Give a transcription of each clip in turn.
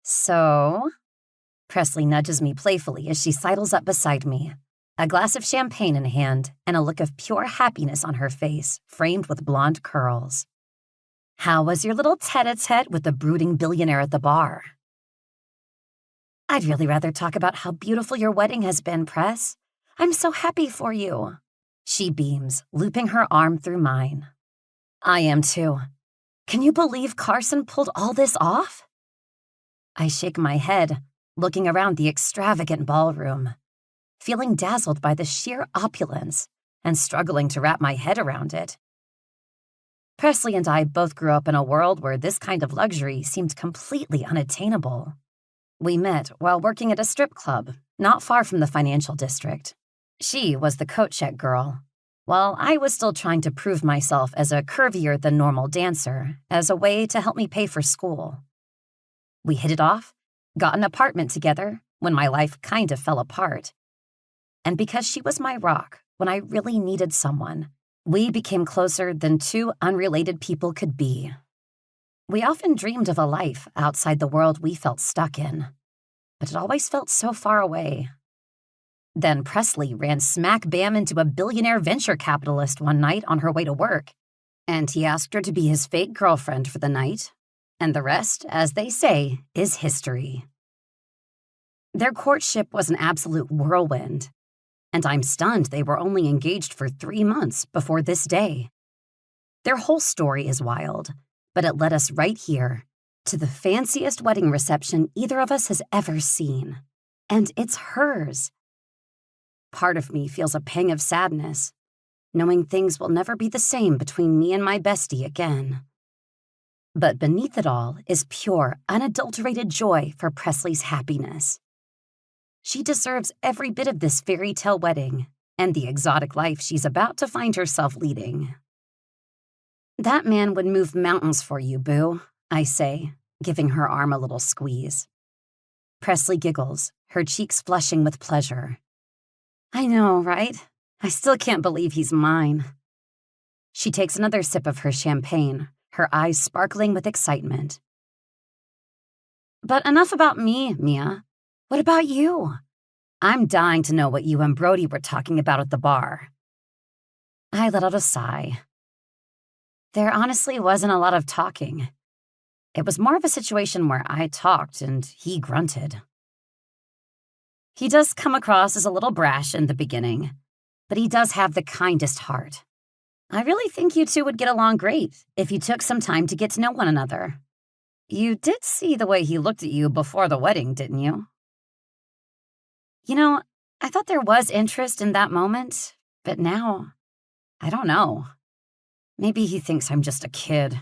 So, Presley nudges me playfully as she sidles up beside me, a glass of champagne in hand and a look of pure happiness on her face, framed with blonde curls. How was your little tete-a-tete with the brooding billionaire at the bar? I'd really rather talk about how beautiful your wedding has been, Press. I'm so happy for you. She beams, looping her arm through mine. I am too. Can you believe Carson pulled all this off? I shake my head, looking around the extravagant ballroom, feeling dazzled by the sheer opulence and struggling to wrap my head around it. Presley and I both grew up in a world where this kind of luxury seemed completely unattainable. We met while working at a strip club, not far from the financial district. She was the coat check girl, while I was still trying to prove myself as a curvier-than-normal dancer as a way to help me pay for school. We hit it off, got an apartment together when my life kind of fell apart. And because she was my rock when I really needed someone, we became closer than two unrelated people could be. We often dreamed of a life outside the world we felt stuck in, but it always felt so far away. Then Presley ran smack bam into a billionaire venture capitalist one night on her way to work, and he asked her to be his fake girlfriend for the night, and the rest, as they say, is history. Their courtship was an absolute whirlwind, and I'm stunned they were only engaged for 3 months before this day. Their whole story is wild, but it led us right here, to the fanciest wedding reception either of us has ever seen. And it's hers. Part of me feels a pang of sadness, knowing things will never be the same between me and my bestie again. But beneath it all is pure, unadulterated joy for Presley's happiness. She deserves every bit of this fairy tale wedding and the exotic life she's about to find herself leading. That man would move mountains for you, boo, I say, giving her arm a little squeeze. Presley giggles, her cheeks flushing with pleasure. I know, right? I still can't believe he's mine. She takes another sip of her champagne, her eyes sparkling with excitement. But enough about me, Mia. What about you? I'm dying to know what you and Brody were talking about at the bar. I let out a sigh. There honestly wasn't a lot of talking. It was more of a situation where I talked and he grunted. He does come across as a little brash in the beginning, but he does have the kindest heart. I really think you two would get along great if you took some time to get to know one another. You did see the way he looked at you before the wedding, didn't you? You know, I thought there was interest in that moment, but now, I don't know. Maybe he thinks I'm just a kid.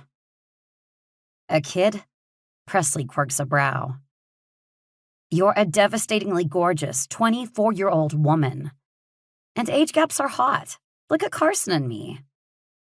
A kid? Presley quirks a brow. You're a devastatingly gorgeous 24-year-old woman. And age gaps are hot. Look at Carson and me.